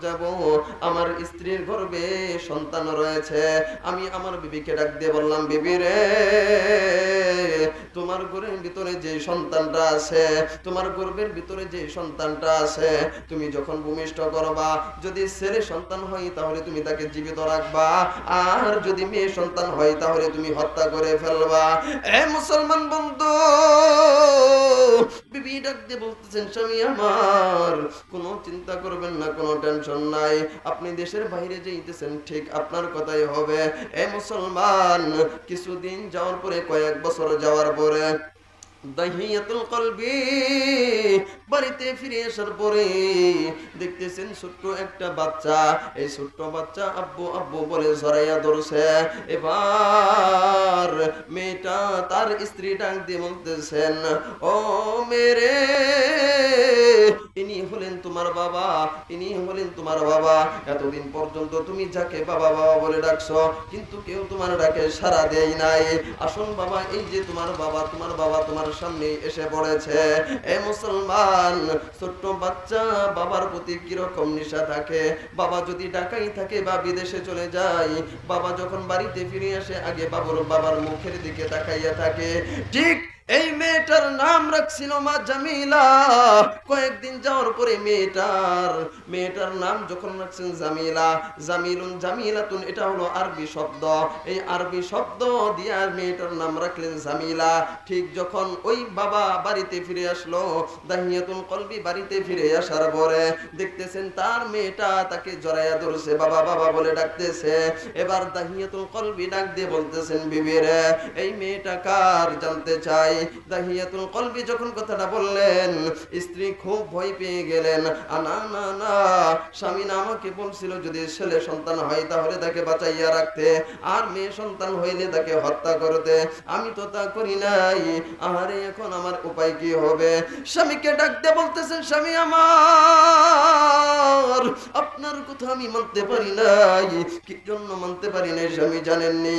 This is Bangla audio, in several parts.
যাব, আমার স্ত্রীর গর্ভে সন্তান রয়েছে। আমি আমার বিবিকে ডাক দিয়ে বললাম, বিবি রে, তোমার গর্ভের ভিতরে যে সন্তানটা আছে, তোমার গর্ভের ভিতরে যে সন্তানটা আছে, তুমি যখন ভূমিষ্ঠ করবা, যদি ছেলে সন্তান হয় তাহলে তুমি তাকে জীবিত রাখবা, আর যদি মেয়ে সন্তান হয় তাহলে তুমি হত্যা করে ফেলবা। এ মুসলমান বন্ধু, বিবি ডাক দিয়ে বলতেছেন, স্বামী আমার, কোনো চিন্তা করবেন না, কোনো টেনশন নাই, আপনি দেশের বাইরে যাইতেছেন, ঠিক আপনার কথাই হবে। এ মুসলমান, কিছুদিন যাওয়ার পরে, কয়েক বছর যাওয়ার পরে দাহিয়াতুল কলবি বাড়িতে ফিরে আসার পরে দেখতেছেন ছোট্ট একটা বাচ্চা, এই ছোট্ট বাচ্চা আব্বু আব্বু বলে জড়াইয়া ধরছে। এবার মেয়েটা তার স্ত্রী ডাক দিয়ে বলতেছেন, ও মেরে, ইনি হলেন তোমার বাবা, ইনি হলেন তোমার বাবা। এতদিন পর্যন্ত তুমি যাকে বাবা বাবা বলে ডাকছো, কিন্তু কেউ তোমার ডাকে সাড়া দেয় নাই। আসুন বাবা, এই যে তোমার বাবা, তোমার বাবা তোমার সামনে এসে পড়েছে। এ মুসলমান, ছোট্ট বাচ্চা বাবার প্রতি কিরকম নেশা থাকে। বাবা যদি ঢাকায় থাকে বা বিদেশে চলে যায়, বাবা যখন বাড়িতে ফিরে আসে আগে বাবার মুখের দিকে তাকাইয়া থাকে। ঠিক এই মেয়েটার নাম রাখছিল মা জামিলা। কয়েকদিন যাওয়ার পরে মেয়েটার নাম যখন রাখছেন জামিলা, জামিলুন জামিলাতুন, এটা হলো আরবি শব্দ। এই আরবি শব্দ দিয়ে মেয়েটার নাম রাখলেন জামিলা। ঠিক যখন ওই বাবা বাড়িতে ফিরে আসলো, দাহিয়াতুল কলবি বাড়িতে ফিরে আসার পরে দেখতেছেন তার মেয়েটা তাকে জড়াইয়া ধরছে, বাবা বাবা বলে ডাকতেছে। এবার দাহিয়াতুল কলবি ডাক দিয়ে বলতেছেন, বিবি রে, এই মেয়েটা কার জানতে চাই। দাহিয়াতুল কলবি যখন কথাটা বললেন, স্ত্রী খুব ভয় পেয়ে গেলেন। না না না, স্বামী না আমাকে বলছিল যদি ছেলে সন্তান হয় তাহলে তাকে বাঁচাইয়া রাখতে, আর মেয়ে সন্তান হইলে তাকে হত্যা করতে। আমি তো তা করি নাই, আহারে এখন আমার উপায় কি হবে। স্বামীকে ডাকতে বলতেছেন, স্বামী আমার, আপনার কথা আমি মানতে পারি নাই। কি জন্য মানতে পারি নাই স্বামী জানেননি?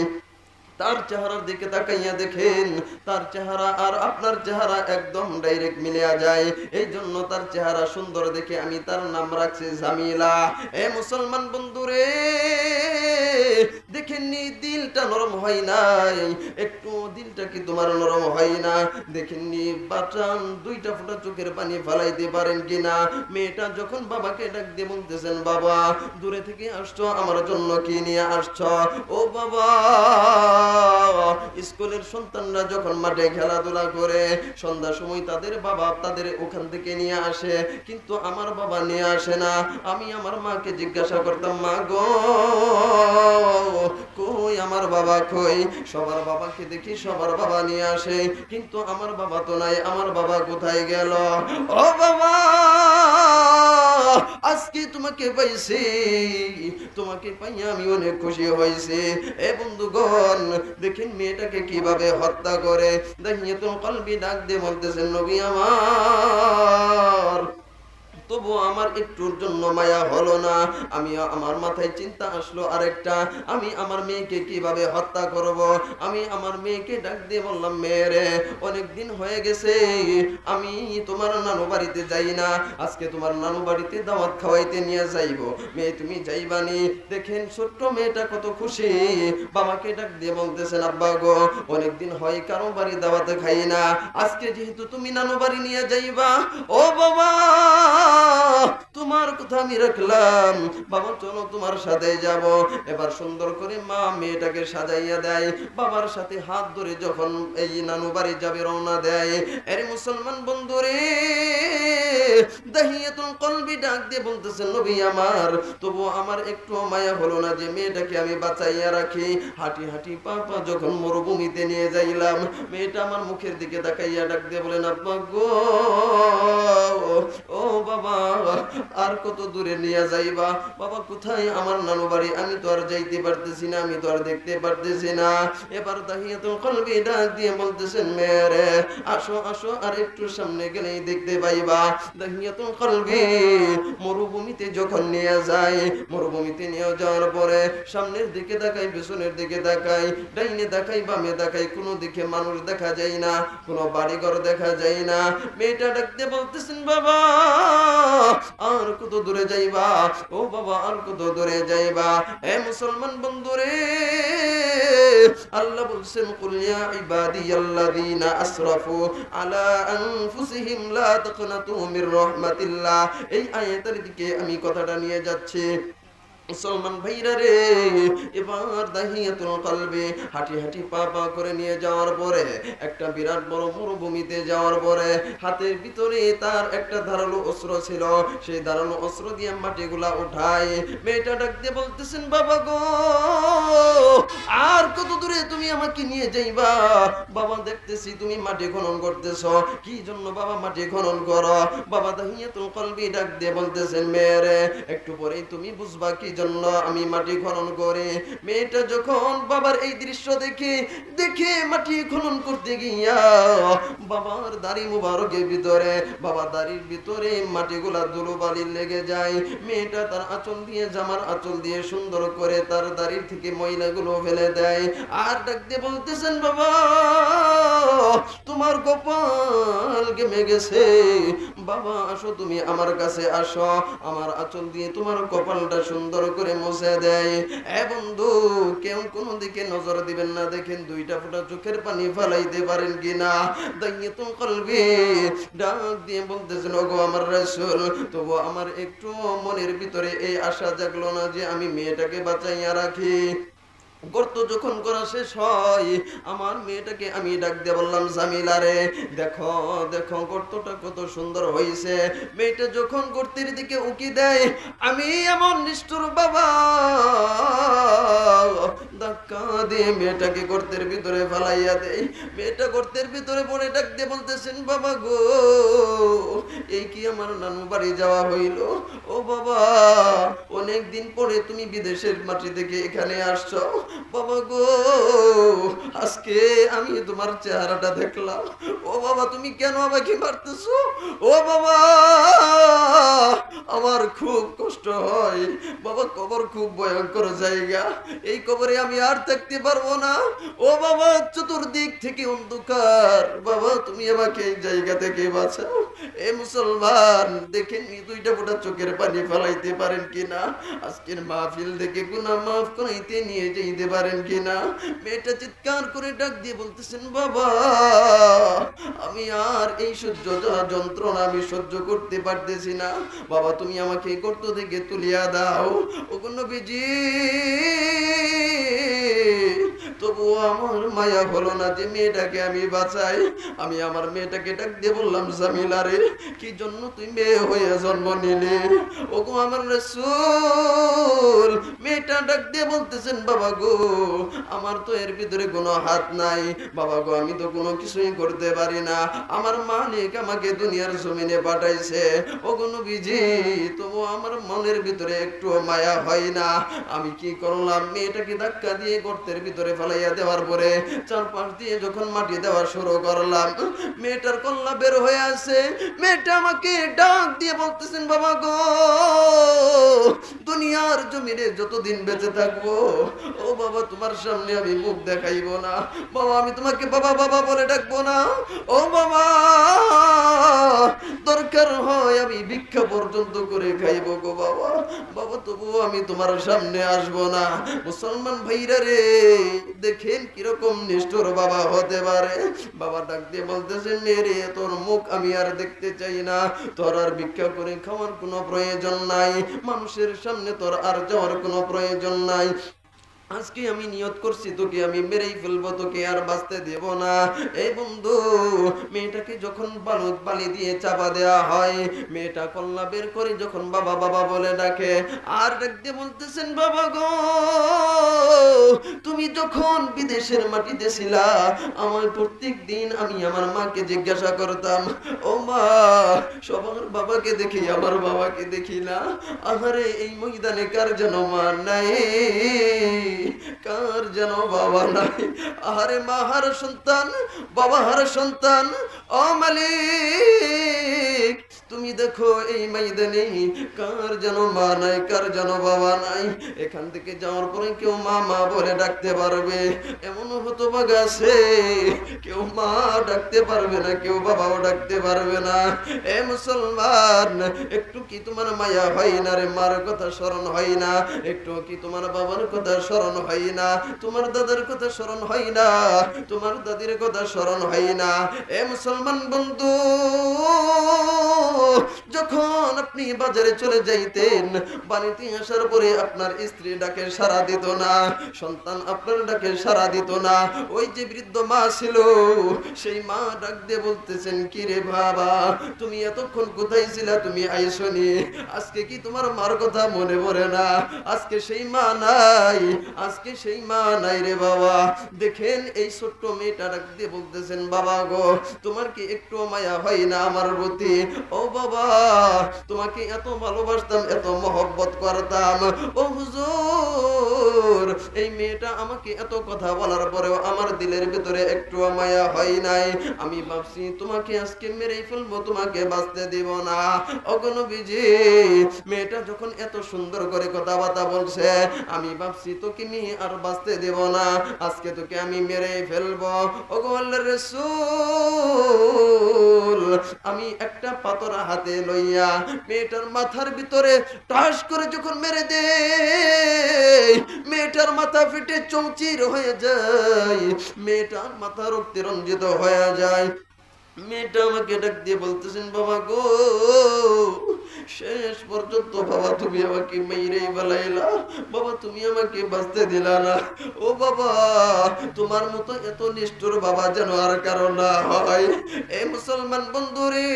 তার চেহারার দিকে তাকাইয়া দেখেন, তার চেহারা আর আপনার চেহারা একদম ডাইরেক্ট মিলিয়া যায়। এই জন্য তার চেহারা সুন্দর দেখে আমি তার নাম রাখছি জামিলা। এ মুসলমান বন্ধুরে, দেখেননি দিলটা নরম হয় নাই? একটু দিলটা কি তোমার নরম হয় না? দেখেননি বাচান দুইটা ফোঁটা চোখের পানি ফালাইতে পারেন কিনা? মেয়েটা যখন বাবাকে ডাক দিয়ে বলতেছেন, বাবা দূরে থেকে আসছো, আমার জন্য কি নিয়ে আসছো? ও বাবা, স্কুলের সন্তানরা যখন মাঠে খেলাধুলা করে সন্ধ্যার সময় তাদের বাবা তাদের ওখান থেকে নিয়ে আসে, কিন্তু আমার বাবা নিয়ে আসে না। আমি আমার মাকে জিজ্ঞাসা করতাম, মা গো কই আমার বাবা কই? সবার বাবাকে দেখি সবার বাবা নিয়ে আসে, কিন্তু আমার বাবা তো নাই, আমার বাবা কোথায় গেল? ও বাবা, আজকে তোমাকে পাইছি, তোমাকে পাইয়া আমি অনেক খুশি হয়েছি। এ বন্ধুগণ, দেখেন মেয়েটাকে কিভাবে হত্যা করে। দাহিয়াতুল কলবি ডাক দিয়ে বলতেছেন, নবী আমার, তবু আমার একটুর জন্য মায়া হলো না। আমি আমার মাথায় চিন্তা আসলো আরেকটা, আমি আমার মেয়েকে কিভাবে হত্যা করব। আমি আমার মেয়েকে ডাক দিয়ে বললাম, মেয়েরে, অনেক দিন হয়ে গেছে আমি তোমার নানু বাড়িতে যাই না, আজকে তোমার নানু বাড়িতে দাওয়াত খাওয়াইতে নিয়ে যাইব, মেয়ে তুমি যাইবানি? দেখেন ছোট্ট মেয়েটা কত খুশি। বাবাকে ডাক দিয়ে বলতেছেন, আব্বা গো, অনেকদিন হয় কারো বাড়ি দাওয়াতে খাই না, আজকে যেহেতু তুমি নানু বাড়ি নিয়ে যাইবা, ও বাবা তোমার কথা আমি রাখলাম, বাবা চলো তোমার সাথে যাব। এবার সুন্দর করে মা মেয়েটাকে সাজাইয়া দেয়, বাবার সাথে হাত ধরে যখন এই নানু বাড়ি যাবে রওনা দেয়। আরে মুসলমান বন্ধুরে, দাহিয়াতুল কলবি ডাক দিয়ে বলতেছেন, নবী আমার, তবু আমার একটু মায়া হলো না যে মেয়েটাকে আমি বাঁচাইয়া রাখি। হাঁটি হাঁটি পা যখন মরুভূমিতে নিয়ে যাইলাম, মেয়েটা আমার মুখের দিকে তাকাইয়া ডাক দিয়ে বলেন, আব্বা গো, ও বাবা, আর কত দূরে নিয়ে যাইবা? বাবা কোথায় আমার নানু বাড়ি? আমি তো আর যাইতে পারতেছি না, আমি তো আর দেখতে পারতেছি না। এবার দাহিয়াতুল কলবি ডাক দিয়ে বলতেছেন, মেয়েরে আসো আসো, আর একটু সামনে গেলেই দেখতে পাইবা। দাহিয়াতুল কলবি মরুভূমিতে যখন নিয়ে যায়, মরুভূমিতে নিয়ে যাওয়ার পরে সামনের দিকে তাকাই, পেছনের দিকে তাকাই, ডাইনে তাকাই, বামে তাকাই, কোনো দিকে মানুষ দেখা যায় না, কোনো বাড়িঘর দেখা যায় না। মেয়েটা ডাকতে বলতেছেন, বাবা আর কত দূরে যাইবা ও বাবা, আর কত দূরে যাইবা। এ মুসলমান বন্ধুরে, আল্লাহ বলছেন কুল ইয়া ইবাদিয়াল্লাযীনা আসরাফু আলা আনফুসিহিম লা তাকনাতু মির রাহমাতিল্লাহ। এই আয়াতের দিকে আমি কথাটা নিয়ে যাচ্ছি। মুসলমান ভাইরা রে, এবার দাহিয়াতুল কলবে হাঁটি হাঁটি পা পা করে নিয়ে যাওয়ার পরে একটা বিরাট বড় মরুভূমিতে যাওয়ার পরে হাতের ভিতরে তার একটা ধারালো অস্ত্র ছিল। সেই ধারালো অস্ত্র দিয়ে মাটিগুলা উঠায় মেয়েটা ডাক দিয়ে বলতেছেন, বাবা গো, আর কত দূরে তুমি আমাকে নিয়ে যাইবা? বাবা দেখতেছি তুমি মাটি খনন করতেছ, কি জন্য বাবা মাটি খনন করো? বাবা দাহিয়াতুল কলবে ডাক দিয়ে বলতেছেন, মেয়েরে একটু পরেই তুমি বুঝবা কি জন্য আমি মাটি খনন করি। মেয়েটা যখন বাবার এই দৃশ্য দেখে মাটি খনন করতে গিয়া বাবার দাড়ি মুবারকের ভিতরে, বাবার দাড়ির ভিতরে মাটিগুলা ধুলোবালি লেগে যায়। মেয়েটা তার আঁচল দিয়ে, জামার আঁচল দিয়ে সুন্দর করে তার দাড়ির থেকে ময়লাগুলো ফেলে দেয়। আর ডাক দিয়ে বলতেছেন, বাবা তোমার কপাল ঘেমে গেছে, বাবা আসো তুমি আমার কাছে আসো, আমার আঁচল দিয়ে তোমার কপালটা সুন্দর করে মুছে দেয়। এ বন্ধু, কেউ কোন দিকে নজর দিবেন না, দেখেন দুইটা ফোঁটা চোখের পানি ফেলাইতে পারেন কিনা। দাইয়াতুল কলবি ডাক দিয়ে বলতেছেন, ওগো আমার রাসূল, তবু আমার একটু মনের ভিতরে এই আশা জাগলো না যে আমি মেয়েটাকে বাঁচাইয়া রাখি। গর্ত যখন করা শেষ হয়, আমার মেয়েটাকে আমি ডাক দিয়ে বললাম, জামিলা রে, দেখো দেখো গর্তটা কত সুন্দর হয়েছে। মেয়েটা যখন গর্তের দিকে উকি দেয়, আমি এমন নিষ্ঠুর বাবা ধাক্কা দিয়ে মেয়েটাকে গর্তের ভিতরে ফেলাইয়া দেয়। মেয়েটা গর্তের ভিতরে পড়ে ডাক দিয়ে বলতেছেন, বাবা গো, এই কি আমার নানু বাড়ি যাওয়া হইল? ও বাবা, অনেক দিন পরে তুমি বিদেশের মাটি থেকে এখানে আসছো। বাবা গো, আজকে আমি তোমার চেহারাটা দেখলাম। ও বাবা, তুমি কেন আমাকে মারতেছো? ও বাবা, আমার খুব কষ্ট হয় বাবা, কবর খুব ভয়ঙ্কর জায়গা, এই কবরে আমি আর থাকতে পারবো না। ও বাবা, চতুর্দিক থেকে অন্ধকার, বাবা তুমি আমাকে এই জায়গা থেকে বাঁচাও। এ মুসলমান, দেখেন দুইটা ফোঁটা চোখের পানি ফেলাইতে পারেন কিনা? আজকের মাহফিল থেকে গুনাহ মাফ করাইতে নিয়ে যেতে পারেন কিনা? মেয়েটা চিৎকার করে ডাক দিয়ে বলতেছেন, বাবা আমি আর এই যন্ত্রণা আমি সহ্য করতে পারতেছি না, বাবা তুমি আমাকে এই গর্ত থেকে তুলিয়া দাও। ওগো নবীজি, তবুও আমার মায়া হলো না যে মেয়েটাকে আমি বাঁচাই। আমি আমার মেয়েটাকে ডাক দিয়ে বললাম, জামিলা রে, কি জন্য তুই মেয়ে হয়ে জন্ম নিলি? ওগো আমার রাসূল, মেয়েটা ডাক দিয়ে বলতেছেন, বাবা গো, আমার তো এর ভিতরে কোনো হাত নাই, বাবা গো আমি তো কোনো কিছুই করতে পারি না, আমার মালিক আমাকে দুনিয়ার জমিনে পাঠাইছে। ওগো নবীজি, তবু আমার মনের ভিতরে একটু মায়া হয় না। আমি কি করলাম, মেয়েটাকে ধাক্কা দিয়ে গর্তের ভিতরে ফেলাইয়া দেওয়ার পরে চারপাশ দিয়ে যখন মাটি দেওয়া শুরু করলাম, মেয়েটার কল্লা বের হয়ে আসে। মেয়েটা আমাকে ডাক দিয়ে বলতেছেন, বাবা গো, দুনিয়ার জমিনে যতদিন বেঁচে থাকবো, ও বাবা তোমার সামনে আমি মুখ দেখাইবো না, বাবা আমি তোমাকে বাবা বাবা বলে ডাকবো না। ও বাবা, দরকার হয় আমি ভিক্ষা পর্যন্ত করে খাইবো গো বাবা, বাবা তবুও আমি তোমার সামনে আসবো না। মুসলমান ভাইরা রে, দেখেন কিরকম নিষ্ঠুর বাবা হতে পারে। বাবা ডাক দিয়ে বলতেছেন, মেরে তোর মুখ আমি আর দেখতে চাই না, তোর আর ভিক্ষা করে খাওয়ার কোনো প্রয়োজন নাই, মানুষের সামনে তোর আর যাওয়ার কোনো প্রয়োজন নাই। আজকে আমি নিয়ত করছি তোকে আমি মেরেই ফেলবো, তোকে আর বাঁচতে দেব না। এই বন্ধু, মেয়েটাকে যখন বালি দিয়ে চাপা দেওয়া হয়, মেয়েটা কল্লা বের করে যখন বাবা বাবা বলে ডাকে, আর ডাকতে বলতেছেন, বাবা গো, তুমি যখন বিদেশের মাটিতে ছিলা, আমার প্রত্যেক দিন আমি আমার মাকে জিজ্ঞাসা করতাম, ও মা, সবার বাবাকে দেখি আমার বাবাকে দেখি না, আহারে এই ময়দানে কার যেন মা নাই, কার যেন বাবা নাই, আহারে মা হার সন্তান, বাবা হার সন্তান, ও মালিক তুমি দেখো এই ময়দানে কার যেন মা নাই, কার যেন বাবা নাই। এখান থেকে যাওয়ার পরে কেউ মা মা বলে ডাকতে পারবে, এমন হতভাগ আছে কেউ মা ডাকতে পারবে না, কেউ বাবাও ডাকতে পারবে না। এ মুসলমান, একটু কি তোমার মায়া হয় না রে? মার কথা স্মরণ হয় না? একটু কি তোমার বাবার কথা স্মরণ হয় না? তোমার দাদার কথা স্মরণ হয় না? তোমার দাদির কথা স্মরণ হয় না? এ মুসলমান বন্ধু, যখন আপনি বাজারে চলে যাইতেন, বাড়িতে আসার পরে আপনার স্ত্রী ডাকে সাড়া দিত না, সন্তান আপনার ডাকে সাড়া দিত না, ওই যে বৃদ্ধ মা ছিল সেই মা ডাক দিয়ে বলতেছেন, কি রে বাবা তুমি এতক্ষণ কোথায় ছিলা, তুমি আইসনি? আজকে কি তোমার মার কথা মনে পড়ে না? আজকে সেই মা নাই, আজকে সেই মা নাই রে বাবা। দেখেন এই ছোট্ট মেয়েটা ডাক দিয়ে বলতেছেন, বাবা গো তোমার কি একটু মায়া হয় না আমার প্রতি? ও বাবা তোমাকে এত ভালোবাসতাম, এত মহব্বত করতাম। ও হুজুর, এই মেয়েটা আমাকে এত কথা বলার পরেও আমার দিলের ভিতরে একটু মায়া হয় নাই। আমি ভাবছি তোমাকে আজকে মেরেই ফেলবো, তোমাকে বাঁচতে দিব না। ওগো নবীজি, মেয়েটা যখন এত সুন্দর করে কথাবার্তা বলছে, আমি ভাবছি তোকে আমি আর বাঁচতে দেব না, আজকে তোকে আমি মেরেই ফেলবো। ওগো আল্লাহর রাসূল, আমি একটা পাথর হাতে লইয়া মেয়েটার মাথার ভিতরে টাস করে যখন মেরে দেই, মেয়েটার মাথা ফেটে চৌচির হয়ে যায়, মেয়েটার মাথা রক্তে রঞ্জিত হয়ে যায়। মেয়েটা আমাকে ডাক দিয়ে বলতেছেন, বাবা গো শেষ পর্যন্ত বাবা তুমি আমাকে মেরেই ফেলাইলা, বাবা তুমি আমাকে বাঁচতে দিলা না। ও বাবা তোমার মতো এত নিষ্ঠুর বাবা যেন আর কারো না হয়। এই মুসলমান বন্ধুরে,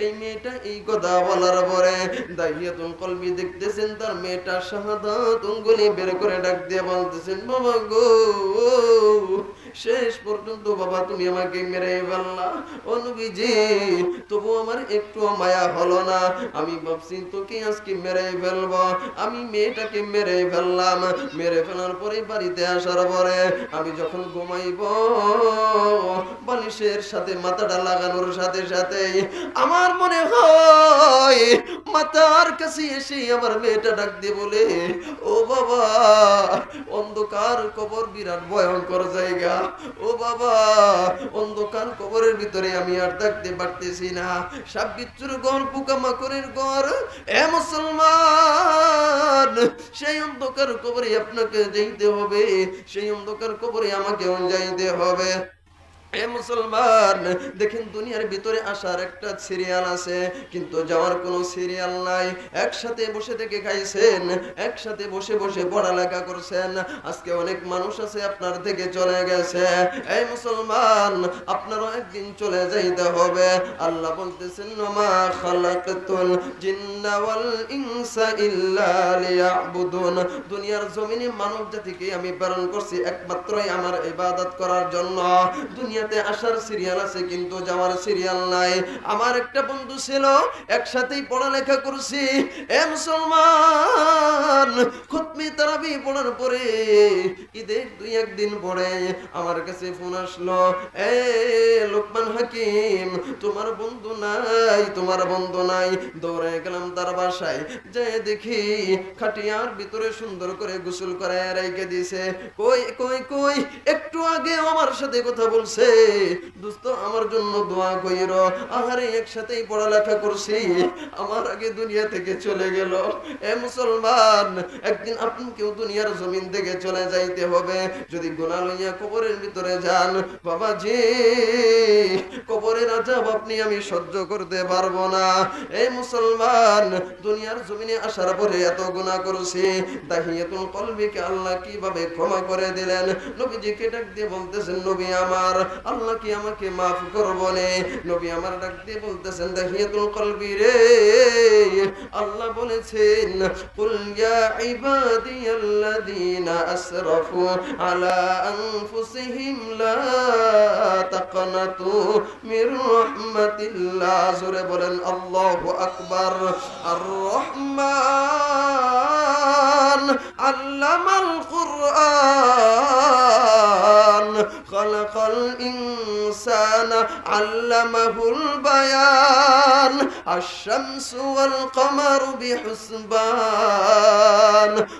এই মেয়েটা এই কথা বলার পরে দাহিয়াতুল কলবি দেখতেছেন তার মেয়েটা শাহাদাত অঙ্গুলি বের করে ডাক দিয়ে বলতেছেন, বাবা গো শেষ পর্যন্ত বাবা তুমি আমাকে মেরে ফেললা। ও নবীজি, তবু আমার একটু মায়া হলো না, আমি ভাবছি তোকে আজকে মেরে ফেলবো। আমি মেয়েটাকে মেরে ফেললাম। মেরে ফেলার পরে বাড়িতে আসার পরে আমি যখন ঘুমাইব, বালিশের সাথে মাথাটা লাগানোর সাথে সাথে আমার মনে হয় মাথার কাছে এসে আমার মেয়েটা ডাক দিয়ে বলে, ও বাবা অন্ধকার কবর বিরাট ভয়ঙ্কর জায়গা, ও বাবা অন্ধকার কবরের ভিতরে আমি আর থাকতে পারতেছি না, সাপ বিচ্ছুর ঘর, পোকামাকড়ের ঘর। এ মুসলমান, সেই অন্ধকার কবরে আপনাকে যাইতে হবে, সেই অন্ধকার কবরে আমাকেও যাইতে হবে। এ মুসলমান, দেখেন দুনিয়ার ভিতরে আসার একটা সিরিয়াল আছে, কিন্তু যাওয়ার কোনো সিরিয়াল নাই। একসাথে বসে থেকে খাইছেন, একসাথে বসে বসে পড়ালেখা করছেন, আজকে অনেক মানুষ আছে আপনার থেকে চলে গেছে। এই মুসলমান, আপনারও একদিন চলে যাইতে হবে। আল্লাহ বলতেছেন, মা খালাকতুল জিন্না ওয়াল ইনসা ইল্লা লিয়াবুদুন, দুনিয়ার জমিনে মানব জাতিকে আমি প্রেরণ করছি একমাত্রই আমার ইবাদত করার জন্য। দুনিয়াতে আসার সিরিয়াল আছে কিন্তু যাওয়ার সিরিয়াল নাই। আমার একটা বন্ধু ছিল, একসাথেই পড়ালেখা করছি। এ মুসলমান, খুতমি তারাবি পড়ার পরে ঈদের 2-1 দিন পরে আমার কাছে ফোন আসলো, এ লোকমান হাকিম তোমার বন্ধু নাই, তোমার বন্ধু নাই। দৌড়ে গেলাম তার বাসায়, যেয়ে দেখি খাটিয়ার ভিতরে সুন্দর করে গোসল করে রেখে দিয়েছে। কই কই কই একটু আগে আমার সাথে কথা বলছে, দোস্ত আমার জন্য দোয়া কইরো। আহারে একসাথেই পড়ালেখা করছি, আমার আগে দুনিয়া থেকে চলে গেল। এ মুসলমান, একদিন আপনাকেও দুনিয়ার জমিন থেকে চলে যাইতে হবে। যদি গুনাহ লইয়া কবরের ভিতরে যান, বাবাজি কবরের আযাব আপনি আমি সহ্য করতে পারবো না। এই মুসলমান, দুনিয়ার জমিনে আসার পরে এত গুনাহ করেছি, দাহিয়াতুল কলবিকে আল্লাহ কিভাবে ক্ষমা করে দিলেন। নবীজিকে ডাক দিয়ে বলতেছেন, নবী আমার, আল্লাহ কি আমাকে মাফ করবনে? নবী আমার ডাক দিয়ে বলতেছেন, দাহিয়াতুল কলবি রে, আল্লাহ বলেছেন, কুল ইয়া ইবাদিয়াল্লাযীনা আসরাফু আলা আনফুসিহিম লা তাকনাতু মির রাহমাতিল্লাহ। জোরে বলেন আল্লাহু আকবার। আর রহমান আল্লামাল কুরআন খালাকাল ইনসান الإنسان علمه البيان الشمس والقمر بحسبان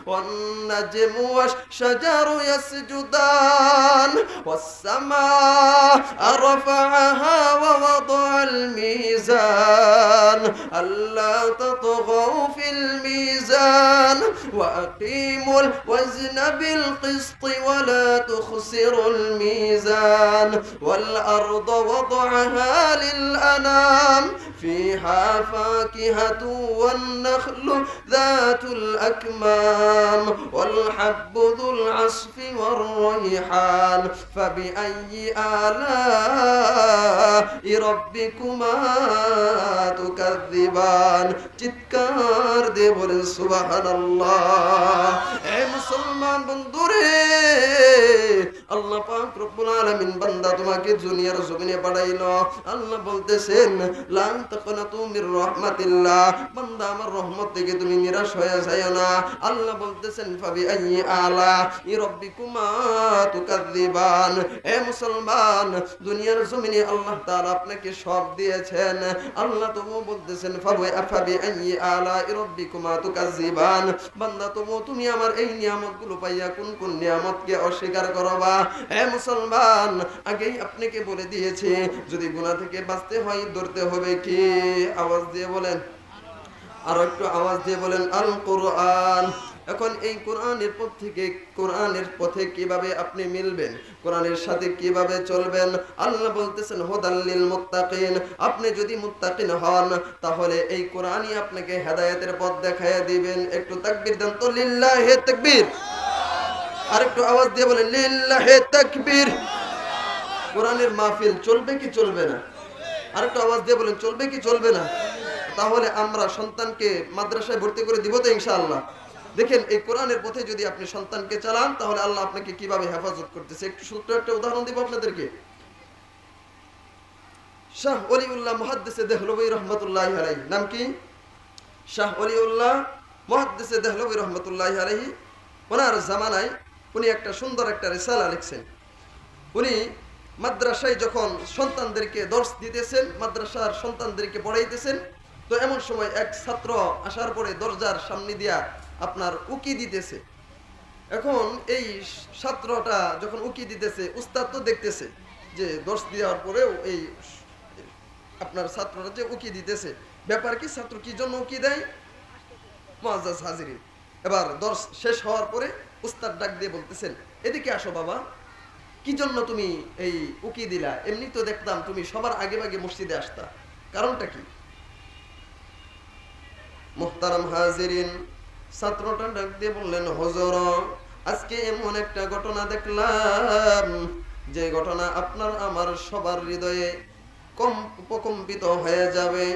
والنجم والشجر يسجدان والسماء رفعها ووضع الميزان ألا تطغوا في الميزان وأقيموا الوزن بالقسط ولا تخسروا الميزان والأرض وضعها للأنام فيها فاكهة والنخل ذات الأكمام والحب ذو العصف والريحان فبأي آلاء ربكما تكذبان চিৎকার দিয়ে বলেন সুবহানাল্লাহ। এ মুসলমান বন্ধুরে, আল্লাহ পাক রব্বুল আলামিন বান্দা তোমাকে দুনিয়ার জমিনে পাঠাইলো। আল্লাহ বলতেছেন লা তাকনাতু মির রাহমাতিল্লাহ, বান্দা আমার রহমত থেকে তুমি নিরাশ হয়ে যাও না। আল্লাহ বলতেছেন ফাবি আইয়ি আলা রাব্বিকুমা তুকাযযিবান। এ মুসলমান, দুনিয়ার জমিনে আল্লাহ তাআলা আপনাকে সব দিয়েছেন। আল্লাহ তবুও বলতেছেন ফাবি আইয়ি আলা রাব্বিকুমা তুকাযযিবান, বান্দা তবুও তুমি আমার এই নিয়ামতগুলো পাইয়া কোন কোন নিয়ামতকে অস্বীকার করবা। হে মুসলমান, আগেই আপনাকে বলে দিয়েছি যদি গুনাহ থেকে বাঁচতে হয় ধরতে হবে কি? আওয়াজ দিয়ে বলেন, আর একটু আওয়াজ দিয়ে বলেন আল কোরআন। এখন এই কোরআনের পথে কিভাবে আপনি মিলবেন, কোরআনের সাথে কিভাবে চলবেন? আল্লাহ বলতেছেন হুদাল লিল মুত্তাকিন। আপনি যদি মুত্তাকিন হন তাহলে এই কোরআনই আপনাকে হেদায়েতের পথ দেখায়া দিবেন। একটু তাকবীর দেন তো, লিল্লাহি তাকবীর। আর একটু আওয়াজ দিয়ে বলেন লিল্লাহি তাকবীর। কোরআনের মাহফিল চলবে কি চলবে না? আর একটু আওয়াজ দিয়ে বলেন চলবে কি চলবে না? তাহলে আমরা সন্তানকে মাদ্রাসায় ভর্তি করে দিব তো ইনশাআল্লাহ। দেখেন এই কোরআনের পথে যদি আপনি সন্তানকে চালান তাহলে আল্লাহ আপনাকে কিভাবে হেফাজত করতেছে। একটু ছোট্ট একটা উদাহরণ দিব আপনাদেরকে। শাহ ওলিউল্লাহ মুহাদ্দিস দেহলভী রহমাতুল্লাহি আলাইহি, নাম কি? শাহ ওলিউল্লাহ মুহাদ্দিস দেহলভী রহমাতুল্লাহি আলাইহি। ওনার জামানায় উনি একটা সুন্দর একটা রিসালা লিখছেন। উনি মাদ্রাসায় যখন সন্তানদেরকে দর্শ দিতেছেন, মাদ্রাসার সন্তানদেরকে পড়াইতেছেন, তো এমন সময় এক ছাত্র আসার পরে দরজার সামনে দিয়া আপনার উকি দিতেছে। এখন এই ছাত্রটা যখন উকি দিতেছে, উস্তাদ তো দেখতেছে যে দর্শ দেওয়ার পরেও এই আপনার ছাত্রটা যে উকি দিতেছে, ব্যাপার কি, ছাত্র কি জন্য উকি দেয়? মুআজ্জাজ হাজিরিন, এবার দর্শ শেষ হওয়ার পরে উস্তাদ ডাক দিয়ে বলতেছেন এদিকে আসো বাবা, কি জন্য তুমি এই উকি দিলা? এমনি তো দেখতাম তুমি সবার আগে ভাগে মসজিদে আসতা, কারণটা কি? মুহতারাম হাজিরিন, ছাত্রটা ডাক দিয়ে বললেন হুজুর, আজকে এমন একটা ঘটনা দেখলাম যে ঘটনা আপনার আমার সবার হৃদয়ে প্রকম্পিত হয়ে যাবে।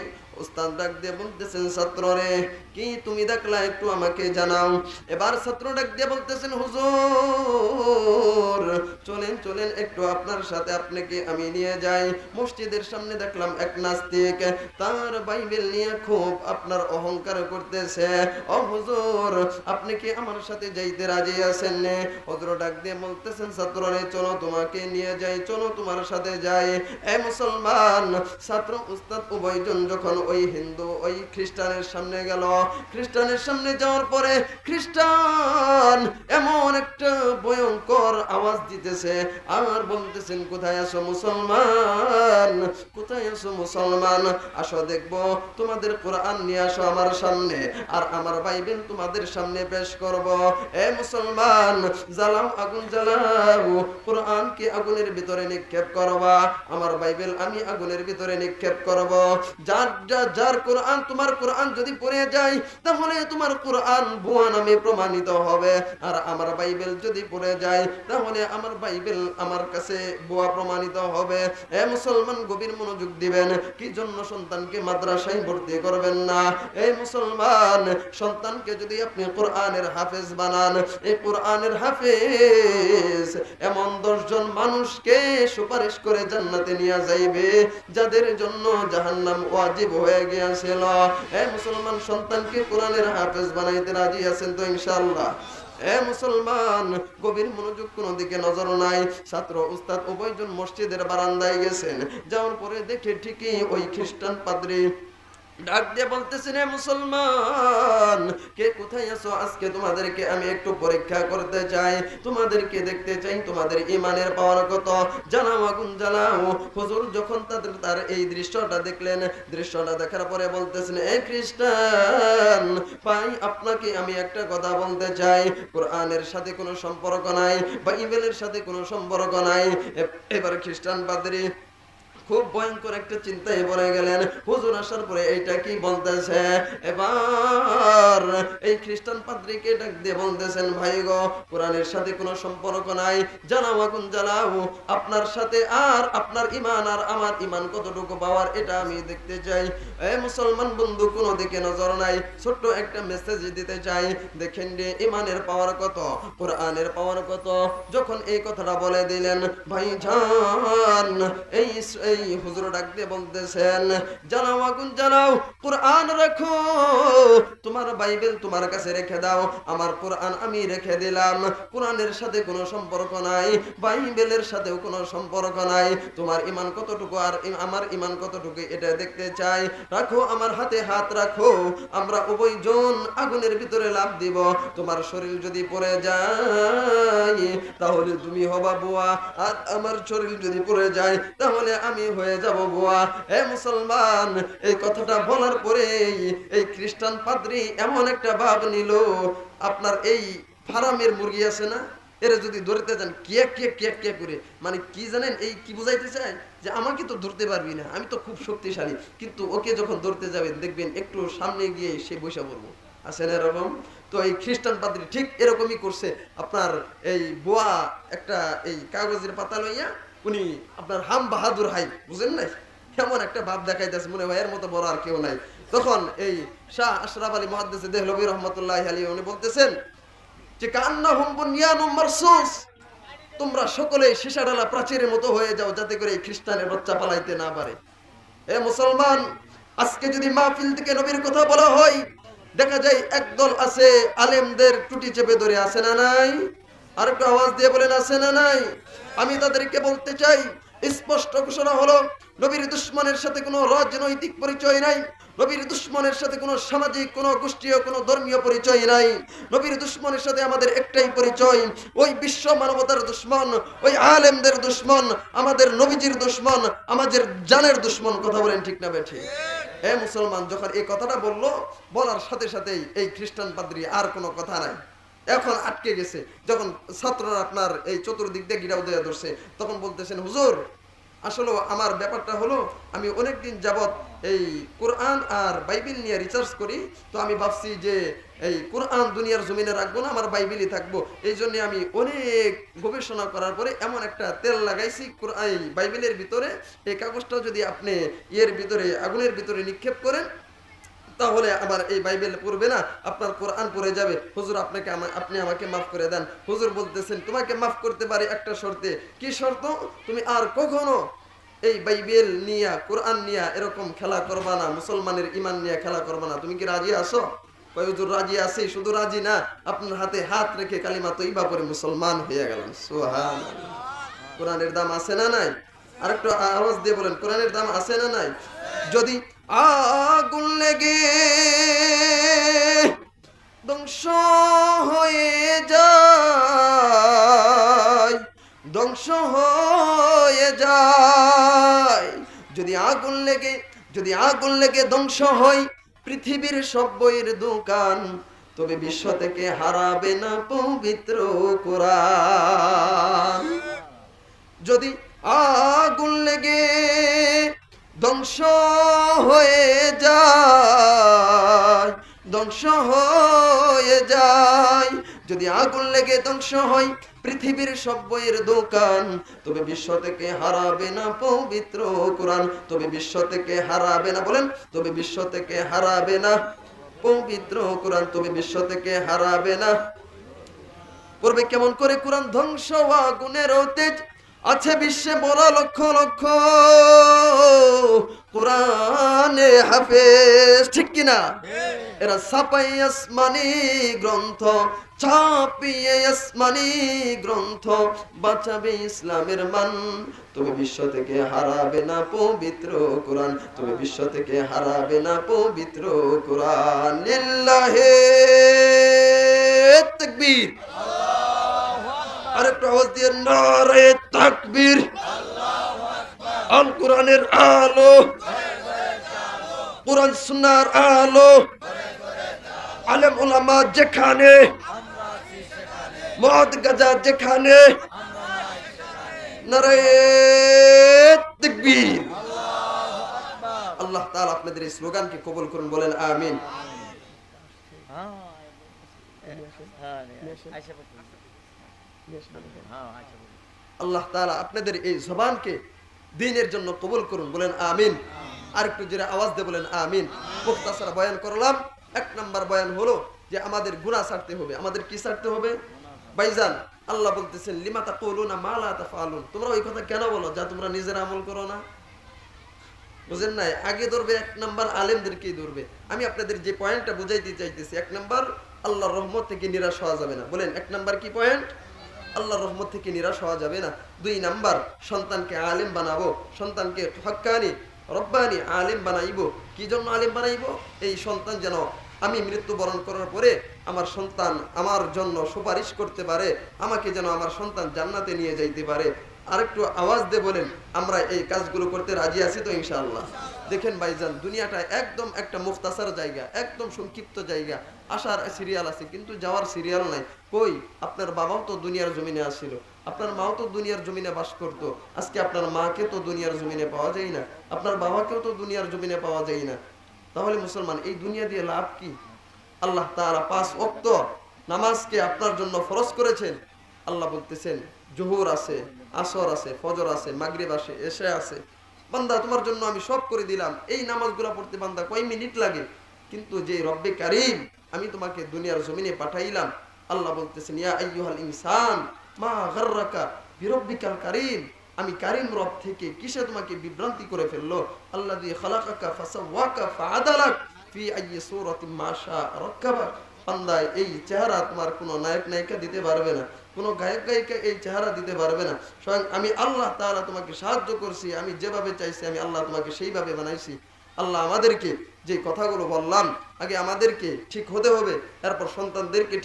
উস্তাদ ডাক দিয়ে বলতেছেন ছাত্ররে, কি তুমি দেখলা একটু আমাকে জানাও। এবার ছাত্র ডাক দিয়ে বলতেছেন হুজুর চলেন চলেন একটু আপনার সাথে আপনাকে আমি নিয়ে যাই। মসজিদের সামনে দেখলাম এক নাস্তিক, তার বাইবেল নিয়ে খুব আপনার অহংকার করতেছে। ও হুজুর আপনি কি আমার সাথে যাইতে রাজি আছেন? হুজুর ডাক দিয়ে বলতেছেন ছাত্ররে চলো তোমাকে নিয়ে যাই, চলো তোমার সাথে যাই। এ মুসলমান, ছাত্র উস্তাদ উভয়জন যখন ওই হিন্দু ওই খ্রিস্টানের সামনে গেল, খ্রিস্টানের সামনে যাওয়ার পরে খ্রিস্টান এমন একটা ভয়ঙ্কর আওয়াজ দিতেছে আর বলতেছেন কোথায় আছো মুসলমান, কোথায় আছো মুসলমান, আসো দেখবো, তোমাদের কোরআন নিয়ে আসো আমার সামনে আর আমার বাইবেল তোমাদের সামনে পেশ করব। এ মুসলমান, জ্বালাও আগুন জ্বালাও, কোরআনকে আগুনের ভিতরে নিক্ষেপ করবা, আমার বাইবেল আমি আগুনের ভিতরে নিক্ষেপ করব। যার কোরআন তোমার কোরআন যদি পড়ে যায় তাহলে তোমার কোরআন ভুয়া নামে প্রমাণিত হবে, আর আমার বাইবেল যদি পড়ে যায় তাহলে আমার বাইবেল আমার কাছে ভুয়া প্রমাণিত হবে। এ মুসলমান গভীর মনোযোগ দিবেন, কি জন্য সন্তানকে মাদ্রাসায় ভর্তি করবেন না? এই মুসলমান, সন্তানকে যদি আপনি কোরআনের হাফেজ বানান, এই কোরআনের হাফেজ এমন 10 জন মানুষকে সুপারিশ করে জান্নাতে নিয়ে যাইবে যাদের জন্য জাহান্নাম ওয়াজিব হয়ে গিয়েছিল। এই মুসলমান, সন্তানকে কোরআনের হাফেজ বানাইতে রাজি আছেন তো ইনশাআল্লাহ? এ মুসলমান, গভীর মনোযোগ, কোনো দিকে নজর নাই। ছাত্র উস্তাদ উভয়জন মসজিদের বারান্দায় গেছেন। যাওয়ার পরে দেখে ঠিকই ওই খ্রিস্টান পাদ্রী ডাক দিয়ে বলতেছেন, হে মুসলমান, কে কোথায় আছো? আজকে তোমাদেরকে আমি একটু পরীক্ষা করতে চাই, তোমাদেরকে দেখতে চাই, তোমাদের ইমানের পাওয়ার কত, জানাও, আগুন জ্বালাও। হুজুর যখন তার এই দৃশ্যটা দেখলেন, দৃশ্যটা দেখার পরে বলতেছেন, এ খ্রিস্টান ভাই, আপনাকে আমি একটা কথা বলতে চাই, কোরআনের সাথে কোনো সম্পর্ক নাই, বাইবেলের সাথে কোনো সম্পর্ক নাই। এবার খ্রিস্টান পাদ্রী খুব ভয়ঙ্কর একটা চিন্তায় পড়ে গেলেন। হুজুর আসার পরে এইটা কি বলতেছে? এবার এই খ্রিস্টান পাদ্রীকে ডাক দিয়ে বলতেছেন, ভাই গো, কোরআনের সাথে কোনো সম্পর্ক নাই, জ্বালাও, আগুন জ্বালাও। আপনার সাথে আর আপনার ইমান আর আমার ইমান কতটুকু পাওয়ার, এটা আমি দেখতে চাই। এই মুসলমান বন্ধু, কোনো দিকে নজর নাই, ছোট্ট একটা মেসেজ দিতে চাই। দেখেন রে, ইমানের পাওয়ার কত, কোরআনের পাওয়ার কত। যখন এই কথাটা বলে দিলেন, ভাই জান, এই হুজুর ডাক দিয়ে বলতেছেন, জ্বালাও, আগুন জ্বালাও, কোরআন রাখো, তোমার বাইবেল তোমার কাছে রেখে দাও, আমার কোরআন আমি রেখে দিলাম। কোরআনের সাথে কোনো সম্পর্ক নাই, বাইবেলের সাথেও কোনো সম্পর্ক নাই। তোমার ইমান কতটুকু আর আমার ইমান কতটুকু, এটা দেখতে চাই। রাখো, আমার হাতে হাত রাখো, আমরা উভয়জন আগুনের ভিতরে লাফ দিব। তোমার শরীর যদি পড়ে যায় তাহলে তুমি হবা বুয়া, আর আমার শরীর যদি পড়ে যায় তাহলে আমি হয়ে যাব বুয়া। হে মুসলমান, এই কথাটা বলার পরে এই খ্রিস্টান পাদ্রী এমন একটা ভাব নিল, আপনার এই ফার্মের মুরগি আছে না, এরা যদি ধরতে যান কে কে কে কে করে, মানে কি জানেন, এই কি বুঝাইতে চায় যে আমাকে তো ধরতে পারবি না, আমি তো খুব শক্তিশালী, কিন্তু ওকে যখন ধরতে যাবেন দেখবেন একটু সামনে গিয়ে সে বসে পড়বো, আছে না এরকম? তো এই খ্রিস্টান পাদ্রী ঠিক এরকমই করছে। আপনার এই বুয়া একটা এই কাগজের পাতা লইয়া উনি আপনার হাম বাহাদুর হাই, বুঝেন নাই, এমন একটা ভাব দেখাইতেছে, মনে হয় এর মতো বড় আর কেউ নাই। তখন এই শাহ আশরাফ আলী মুহাদ্দিস দেহলভী রহমাতুল্লাহি আলাইহি উনি বলতেছেন যে, কান্নাহুম বুনিয়ানুম মারসুস, তোমরা সকলে সীসাডালা প্রাচীরের মতো হয়ে যাও, যাতে করে এই খ্রিস্টানের বাচ্চা পালাইতে না পারে। এ মুসলমান, আজকে যদি মাহফিল থেকে নবীর কথা বলা হয়, দেখা যায় একদল আছে আলেমদের টুটি চেপে ধরে, আছে না নাই? আর একটু আওয়াজ দিয়ে বলেন, আছে না নাই? আমি তাদেরকে বলতে চাই, স্পষ্ট ঘোষণা হলো, নবীর দুশ্মনের সাথে কোনো রাজনৈতিক পরিচয় নাই, নবীর দুশ্মনের সাথে কোনো সামাজিক, কোনো গোষ্ঠীয়, কোনো ধর্মীয় পরিচয় নাই। নবীর দুশ্মনের সাথে আমাদের একটাই পরিচয়, ওই বিশ্ব মানবতার দুশ্মন, ওই আলেমদের দুশ্মন, আমাদের নবীজির দুশ্মন, আমাদের জানের দুশ্মন। কথা বলেন ঠিক না বেঠিক? হে মুসলমান, যখন এই কথাটা বললো, বলার সাথে সাথেই এই খ্রিস্টান পাদ্রী আর কোনো কথা নাই, এখন আটকে গেছে। যখন ছাত্ররা আপনার এই চতুর্দিক দিয়ে গিরাও দেয়া ধরছে, তখন বলতেছেন, হুজুর আসলে আমার ব্যাপারটা হলো, আমি অনেকদিন যাবৎ এই কোরআন আর বাইবেল নিয়ে রিসার্চ করি, তো আমি ভাবছি যে এই কোরআন দুনিয়ার জমিনে রাখবো না, আমার বাইবেলই থাকবো। এই জন্য আমি অনেক গবেষণা করার পরে এমন একটা তেল লাগাইছি এই বাইবেলের ভিতরে, এই কাগজটা যদি আপনি ইয়ের ভিতরে, আগুনের ভিতরে নিক্ষেপ করেন, তাহলে আমার এই বাইবেল পড়বে না, আপনার কোরআন পড়ে যাবে। হুজুর আপনি আমাকে মাফ করে দেন। হুজুর বলতেছেন, তোমাকে মাফ করতে পারি একটা শর্তে। কি শর্ত? তুমি আর কখনো এই বাইবেল নিয়ে, কোরআন নিয়ে এরকম খেলা করবা না, মুসলমানের ইমান নিয়ে খেলা করবা না। তুমি কি রাজি আছো? কই হুজুর রাজি আছি, শুধু রাজি না, আপনার হাতে হাত রেখে কালিমা তয়্যিবা পড়ে মুসলমান হয়ে গেলাম। সুবহানাল্লাহ। কোরআনের দাম আছে না নাই? আরেকটু আওয়াজ দিয়ে বলেন, কোরআনের দাম আছে না নাই? যদি আগুন লেগে ধ্বংস হয়ে যায়, ধ্বংস হয়ে যায়, যদি আগুন লেগে ধ্বংস হয় পৃথিবীর সব বইয়ের দোকান, তবে বিশ্ব থেকে হারাবে না পবিত্র কোরআন। যদি আগুন লেগে ধ্বংস হয়ে যায়, ধ্বংস হয়ে যায়, যদি আগুন লেগে ধ্বংস হয় পৃথিবীর সব বইয়ের দোকান, তবে বিশ্ব থেকে হারাবে না পবিত্র কোরআন, তবে বিশ্ব থেকে হারাবে না, বলেন, তবে বিশ্ব থেকে হারাবে না পবিত্র কোরআন, তবে বিশ্ব থেকে হারাবে না। করবে কেমন করে কোরআন ধ্বংস? আগুনের তেজ আছে বিশ্বে বড় লক্ষ লক্ষ কোরআনে হাফেজ, ঠিক কিনা? এরা ছাপাই আসমানি গ্রন্থ, ছাপিয়ে আসমানি গ্রন্থ, বাঁচাবে ইসলামের মান। তুমি বিশ্ব থেকে হারাবে না পবিত্র কোরআন, তুমি বিশ্ব থেকে হারাবে না পবিত্র কোরআন। লিল্লাহি তাকবীর। আরেকটু আওয়াজ দিয়ে নারে তাকবীর। আল কোরআনের আলো, কোরআন সুন্নাহর আলো, আলেম ওলামা যেখানে, মদ গাজা যেখানে, নারে তাকবীর। আল্লাহ তাআলা আপনাদের এই স্লোগানকে কবুল করুন, বলেন আমিন। আল্লাহ তাআলা আপনাদের এই জবানকে দ্বীনের জন্য কবুল করুন, বলেন আমিন। আর একটু জোরে আওয়াজ দিয়ে বলেন আমিন। মুখতাসার বয়ান করলাম। এক নাম্বার বয়ান হলো যে আমাদের গুনাহ ছাড়তে হবে। আমাদের কি ছাড়তে হবে ভাইজান? আল্লাহ বলতেছেন লিমা তাকুলুনা মা লা তাফআলুন, তোমরা ওই কথা কেন বলো যা তোমরা নিজেরা আমল করো না? বুঝেন নাই? আগে ধরবে এক নাম্বার আলেমদেরকেই ধরবে। আমি আপনাদের যে পয়েন্টটা বুঝাইতে চাইতেছি, এক নাম্বার আল্লাহর রহমত থেকে নিরাশ হওয়া যাবে না। বলেন এক নাম্বার কি পয়েন্ট? আল্লাহর রহমত থেকে নিরাশ হওয়া যাবে না। দুই নাম্বার সন্তানকে আলেম বানাবো, সন্তানকে হক্কানি রব্বানি আলেম বানাইবো। কি জন্য আলেম বানাইবো? এই সন্তান যেন আমি মৃত্যুবরণ করার পরে আমার সন্তান আমার জন্য সুপারিশ করতে পারে, আমাকে যেন আমার সন্তান জান্নাতে নিয়ে যাইতে পারে। আরেকটু আওয়াজ দিয়ে বলেন আমরা এই কাজগুলো করতে রাজি আছি তো ইনশাআল্লাহ। দেখেন ভাইজান, দুনিয়াটা একদম একটা মুখতাসার জায়গা, একদম সংক্ষিপ্ত জায়গা। আসার সিরিয়াল আছে কিন্তু যাওয়ার সিরিয়াল নাই। কই, আপনার বাবাও তো দুনিয়ার জমিনে আসছিল, আপনার মাও তো দুনিয়ার জমিনে বাস করতো। আজকে আপনার মাকে তো দুনিয়ার জমিনে পাওয়া যায় না, আপনার বাবাকেও তো দুনিয়ার জমিনে পাওয়া যায় না। তাহলে মুসলমান এই দুনিয়া দিয়ে লাভ কি? আল্লাহ তাআলা 5 ওয়াক্ত নামাজকে আপনার জন্য ফরজ করেছেন। আল্লাহ বলতেছেন জোহর আছে, আসর আছে, ফজর আছে, মাগরিব আছে, এশা আছে। বান্দা তোমার জন্য আমি সব করে দিলাম। এই নামাজগুলো পড়তে বান্দা কয় মিনিট লাগে, কিন্তু যে রব্বে কারীম আমি তোমাকে দুনিয়ার জমিনে পাঠাইলাম, আল্লাহ বলতেছেন ইয়া আইয়ুহাল ইনসান মা গাররাকা বিরব্বিকাল কারীম, আমি কারীম রব থেকে কিসে তোমাকে বিভ্রান্তি করে ফেললো? আল্লাযী খালাকাকা ফাসাওয়াকা ফাআদালাক ফি আইয়ি সূরাতিন মা শাআ রাক্কাবাক। বান্দা এই চেহারা তোমার কোনো নায়ক নায়িকা দিতে পারবে না, কোনো গায়ক গায়িকা এই চেহারা দিতে পারবে না। স্বয়ং আমি আল্লাহ তাআলা তোমাকে সাহায্য করছি, আমি যেভাবে চাইছি আমি আল্লাহ তোমাকে সেইভাবে বানাইছি। আল্লাহ আমাদেরকে যে কথাগুলো বললাম, আগে আমাদেরকে ঠিক হতে হবে, তারপর সন্তানদেরকে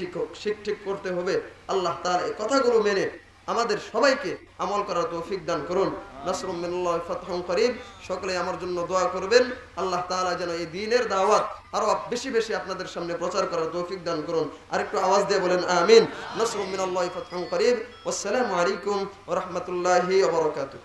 ঠিক করতে হবে। আল্লাহ তাআলা এই কথাগুলো মেনে আমাদের সবাইকে আমল করার তৌফিক দান করুন। নাসরুম মিনাল্লাহি ফাতহুন করিব। সকলে আমার জন্য দোয়া করবেন। আল্লাহ তাআলা যেন এই দ্বীনের দাওয়াত আরো বেশি বেশি আপনাদের সামনে প্রচার করার তৌফিক দান করুন। আরেকটু আওয়াজ দিয়ে বলেন আমিন। নাসরুম মিনাল্লাহি ফাতহুন করিব। আসসালামু আলাইকুম ওয়া রাহমাতুল্লাহি ওয়া বারাকাতুহু।